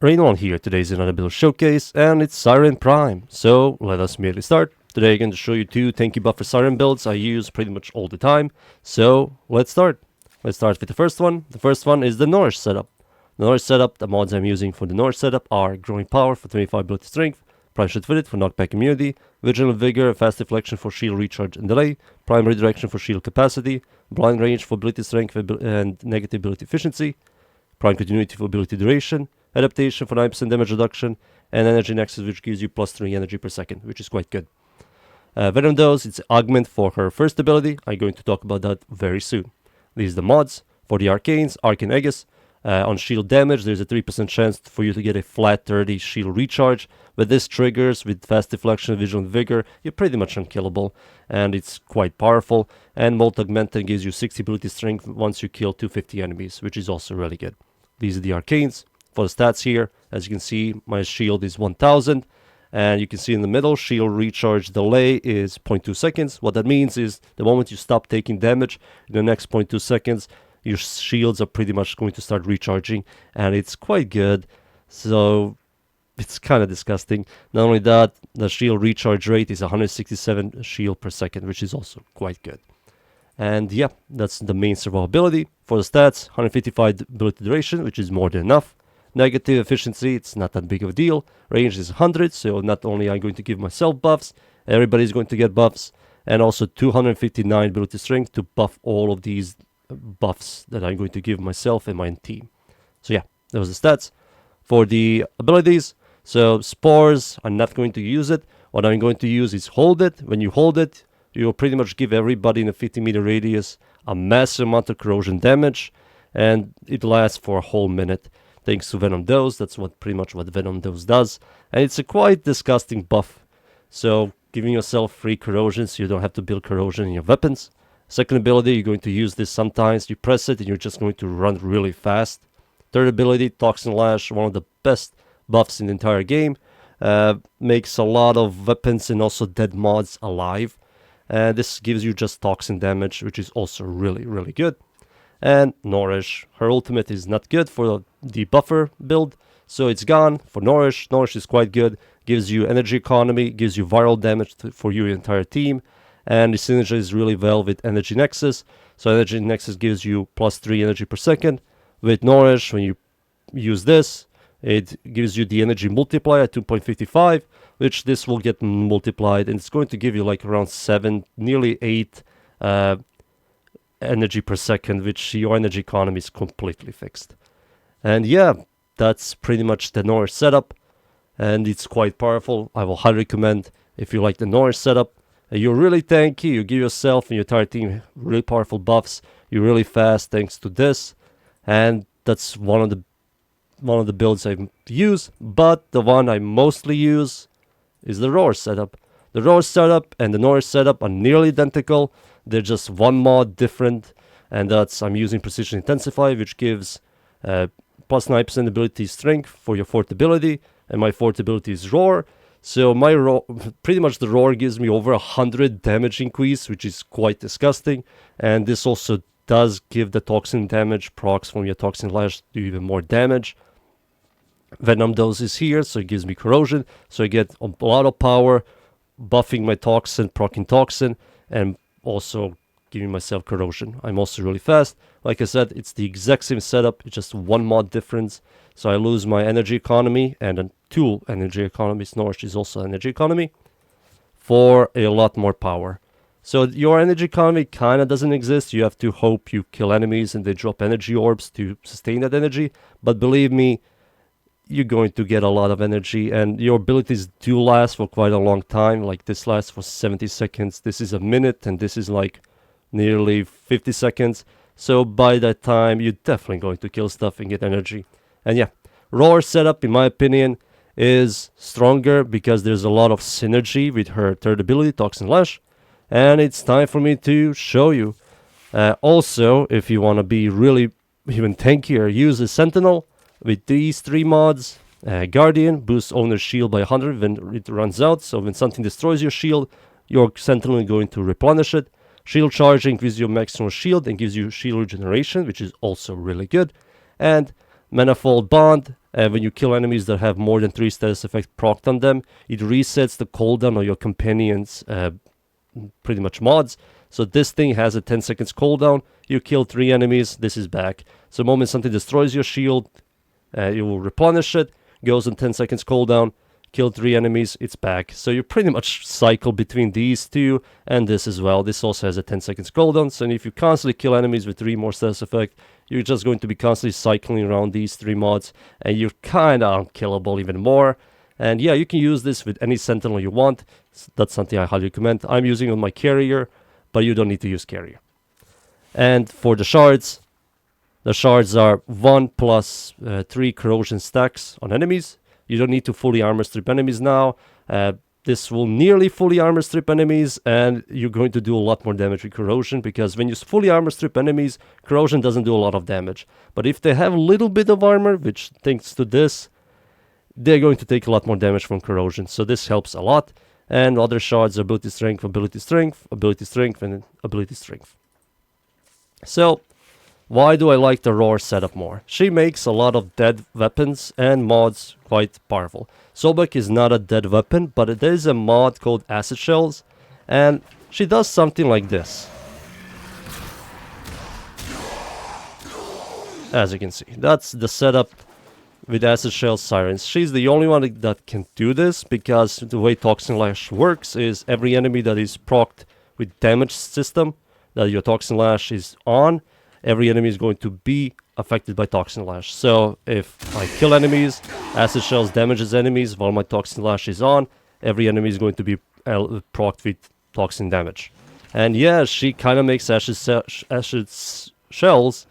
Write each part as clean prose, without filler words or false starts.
Rainollon here. Today's another build showcase, and it's Saryn Prime. So let us immediately start. Today I'm going to show you two tanky buffer Saryn builds I use pretty much all the time. So let's start. Let's start with the first one. The first one is the Norse Setup. The Norse Setup, the mods I'm using for the Norse Setup are Growing Power for 25 ability strength, Prime Shot Fitted for knockback immunity, Vigilant Vigor, Fast Deflection for shield recharge and delay, Prime Redirection for shield capacity, Blind Range for ability strength and negative ability efficiency, Prime Continuity for ability duration, Adaptation for 9% damage reduction, and Energy Nexus, which gives you plus 3 energy per second, which is quite good. Venom Dose, it's Augment for her first ability. I'm going to talk about that very soon. These are the mods. For the Arcanes, Arcane Aegis. On shield damage, there's a 3% chance for you to get a flat 30 shield recharge. But this triggers with Fast Deflection, Vigilant Vigor, you're pretty much unkillable, and it's quite powerful. And Molt Augmented gives you 60 ability strength once you kill 250 enemies, which is also really good. These are the Arcanes. For the stats here, as you can see, my shield is 1000, and you can see in the middle, shield recharge delay is 0.2 seconds. What that means is the moment you stop taking damage, in the next 0.2 seconds, your shields are pretty much going to start recharging, and it's quite good. So it's kind of disgusting. Not only that, the shield recharge rate is 167 shield per second, which is also quite good. And yeah, that's the main survivability. For the stats, 155 ability duration, which is more than enough. Negative efficiency, it's not that big of a deal. Range is 100, so not only am I going to give myself buffs, everybody's going to get buffs. And also 259 ability strength to buff all of these buffs that I'm going to give myself and my team. So yeah, those are the stats. For the abilities, so Spores, I'm not going to use it. What I'm going to use is Hold It. When you hold it, you'll pretty much give everybody in a 50-meter radius a massive amount of corrosion damage, and it lasts for a whole minute. Thanks to Venom Dose, that's pretty much what Venom Dose does. And it's a quite disgusting buff. So giving yourself free corrosion so you don't have to build corrosion in your weapons. Second ability, you're going to use this sometimes. You press it and you're just going to run really fast. Third ability, Toxin Lash, one of the best buffs in the entire game. Makes a lot of weapons and also dead mods alive. And this gives you just toxin damage, which is also really, really good. And Nourish, her ultimate is not good for the buffer build, so it's gone. For Nourish, Nourish is quite good, gives you energy economy, gives you viral damage for your entire team, and the synergy is really well with Energy Nexus. So Energy Nexus gives you plus 3 energy per second. With Nourish, when you use this, it gives you the energy multiplier at 2.55, which this will get multiplied, and it's going to give you like around 7, nearly 8 energy per second, which your energy economy is completely fixed. And yeah, that's pretty much the Norse setup, and it's quite powerful. I will highly recommend if you like the Norse setup. You're really tanky, you give yourself and your entire team really powerful buffs, you're really fast thanks to this, and that's one of the builds I use. But the one I mostly use is the Norse setup. The Norse setup and the Norse setup are nearly identical. They're just one mod different, and that's I'm using Precision Intensify, which gives plus 9% ability strength for your fourth ability, and my fourth ability is Roar. So my Roar, pretty much the Roar gives me over 100 damage increase, which is quite disgusting. And this also does give the toxin damage procs from your Toxin Lash to even more damage. Venom Dose is here, so it gives me corrosion, so I get a lot of power, buffing my toxin, proccing toxin, and also giving myself corrosion. I'm also really fast. Like I said, it's the exact same setup, it's just one mod difference. So I lose my energy economy and then 2 energy economies. Norse is also energy economy for a lot more power. So your energy economy kind of doesn't exist. You have to hope you kill enemies and they drop energy orbs to sustain that energy. But believe me, you're going to get a lot of energy, and your abilities do last for quite a long time. Like this lasts for 70 seconds, this is a minute, and this is like nearly 50 seconds. So by that time, you're definitely going to kill stuff and get energy. And yeah, Roar setup, in my opinion, is stronger because there's a lot of synergy with her third ability, Toxin Lash. And it's time for me to show you. Also, if you want to be really even tankier, use a Sentinel. With these 3 mods, Guardian boosts owner's shield by 100 when it runs out, so when something destroys your shield, your Sentinel is going to replenish it. Shield Charge increases your maximum shield and gives you shield regeneration, which is also really good. And Manifold Bond, when you kill enemies that have more than 3 status effects procced on them, it resets the cooldown of your companions' pretty much mods. So this thing has a 10 seconds cooldown. You kill 3 enemies, this is back. So the moment something destroys your shield, you will replenish it, goes on 10 seconds cooldown, kill 3 enemies, it's back. So you pretty much cycle between these two and this as well. This also has a 10 seconds cooldown, so if you constantly kill enemies with 3 more status effect, you're just going to be constantly cycling around these 3 mods, and you're kinda unkillable even more. And yeah, you can use this with any Sentinel you want. That's something I highly recommend. I'm using on my carrier, but you don't need to use carrier. And for the shards are 1 plus 3 corrosion stacks on enemies. You don't need to fully armor strip enemies now. This will nearly fully armor strip enemies, and you're going to do a lot more damage with corrosion, because when you fully armor strip enemies, corrosion doesn't do a lot of damage. But if they have a little bit of armor, which thanks to this, they're going to take a lot more damage from corrosion. So this helps a lot. And other shards are ability strength, ability strength, ability strength, and ability strength. So why do I like the Norse setup more? She makes a lot of dead weapons and mods quite powerful. Sobek is not a dead weapon, but there is a mod called Acid Shells, and she does something like this. As you can see, that's the setup with Acid Shells Sirens. She's the only one that can do this, because the way Toxin Lash works is every enemy that is procced with damage system that your Toxin Lash is on, every enemy is going to be affected by Toxin Lash. So if I kill enemies, Acid Shells damages enemies while my Toxin Lash is on, every enemy is going to be procced with Toxin damage. And yeah, she kind of makes Acid Shells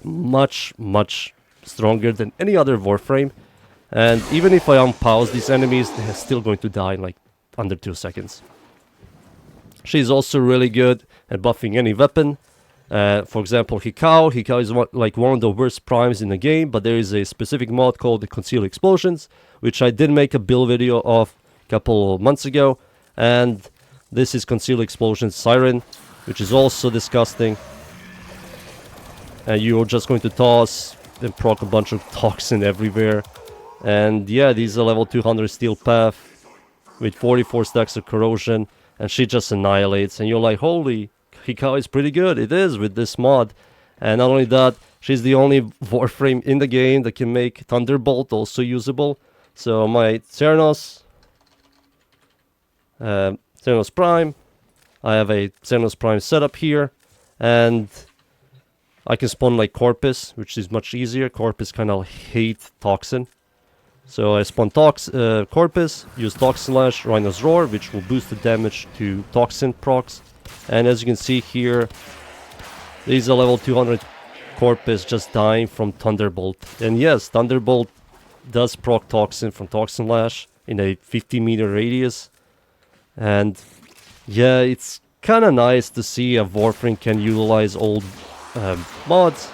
much stronger than any other Warframe. And even if I unpause these enemies, they're still going to die in like under 2 seconds. She's also really good at buffing any weapon. For example, Hikao. Hikao is one of the worst primes in the game, but there is a specific mod called the Concealed Explosions, which I did make a build video of a couple of months ago. And this is Concealed Explosions Saryn, which is also disgusting. And you're just going to toss and proc a bunch of toxin everywhere. And yeah, these are level 200 Steel Path with 44 stacks of corrosion, and she just annihilates. And you're like, holy, Hikao is pretty good. It is with this mod. And not only that, she's the only Warframe in the game that can make Thunderbolt also usable. So my Xeranos Prime, I have a Xeranos Prime setup here, and I can spawn like Corpus, which is much easier. Corpus kind of hate Toxin. So I spawn Corpus, use Toxin Lash, Rhino's Roar, which will boost the damage to Toxin procs. And as you can see here, these are level 200 Corpus just dying from Thunderbolt. And yes, Thunderbolt does proc Toxin from Toxin Lash in a 50-meter radius. And yeah, it's kind of nice to see a Warframe can utilize old mods.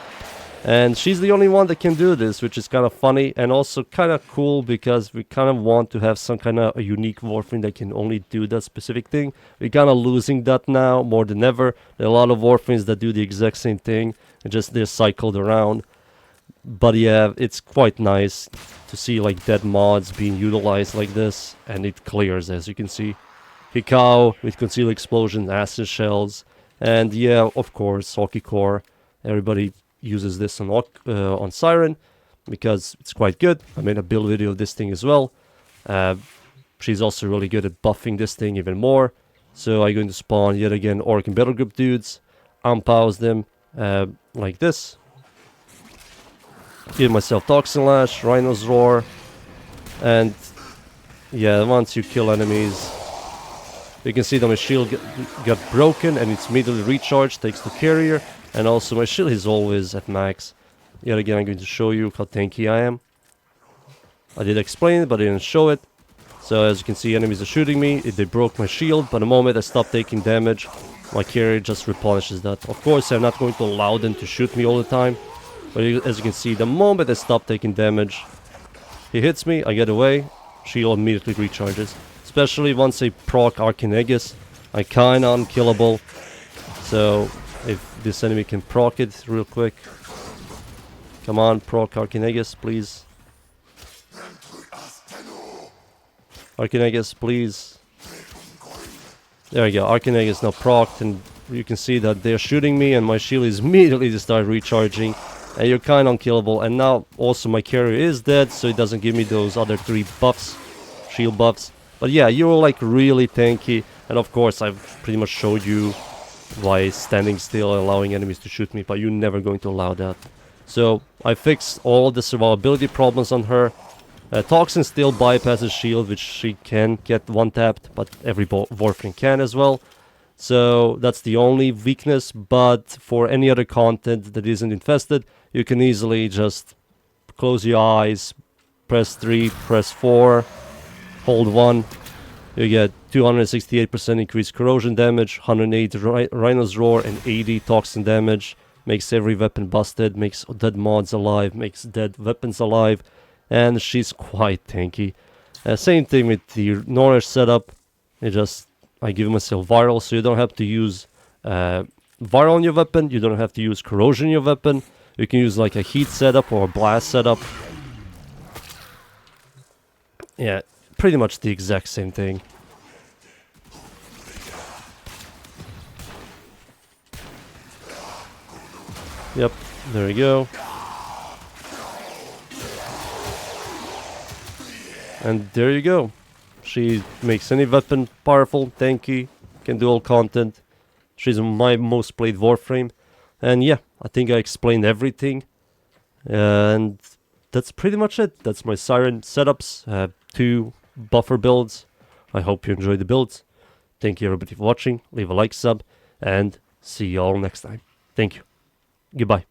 And she's the only one that can do this, which is kind of funny and also kind of cool, because we kind of want to have some kind of a unique Warframe that can only do that specific thing. We're kind of losing that now more than ever. There are a lot of Warframes that do the exact same thing, and just they're cycled around. But yeah, it's quite nice to see like dead mods being utilized like this, and it clears, as you can see. Hikao with Concealed Explosion, Acid Shells, and yeah, of course, Hockey Core. Everybody uses this on Saryn because it's quite good. I made a build video of this thing as well. She's also really good at buffing this thing even more. So I'm going to spawn yet again Orc and Battle Group dudes, unpause them like this. Give myself Toxin Lash, Rhino's Roar, and yeah, once you kill enemies, you can see that my shield got broken and it's immediately recharged, takes the carrier, and also my shield is always at max. Yet again, I'm going to show you how tanky I am. I did explain it, but I didn't show it. So as you can see, enemies are shooting me, they broke my shield, but the moment I stop taking damage, my carrier just replenishes that. Of course, I'm not going to allow them to shoot me all the time, but as you can see, the moment I stop taking damage, he hits me, I get away, shield immediately recharges. Especially once I proc Arcane Aegis, I'm kinda unkillable. So if this enemy can proc it real quick, Come on, proc Archinegus, please. Archinegus, please. There we go. Archinegus now procced, and you can see that they're shooting me, and my shield is immediately to start recharging. And you're kind of unkillable. And now also my carrier is dead, so it doesn't give me those other 3 buffs, shield buffs. But yeah, you're like really tanky. And of course, I've pretty much showed you why standing still and allowing enemies to shoot me, but you're never going to allow that. So I fixed all the survivability problems on her. Toxin still bypasses shield, which she can get one-tapped, but every Warframe can as well. So that's the only weakness, but for any other content that isn't infested, you can easily just close your eyes, press 3, press 4, hold 1. You get 268% increased corrosion damage, 108 Rhino's Roar, and 80 toxin damage. Makes every weapon busted, makes dead mods alive, makes dead weapons alive, and she's quite tanky. Same thing with the Norse Setup. I give myself viral, so you don't have to use viral on your weapon, you don't have to use corrosion on your weapon. You can use like a heat setup or a blast setup. Yeah, pretty much the exact same thing. Yep, there we go. And there you go. She makes any weapon powerful, tanky, can do all content. She's my most played Warframe. And yeah, I think I explained everything. And that's pretty much it. That's my Saryn setups. 2 buffer builds. I hope you enjoyed the builds. Thank you everybody for watching. Leave a like, sub, and see you all next time. Thank you. Goodbye.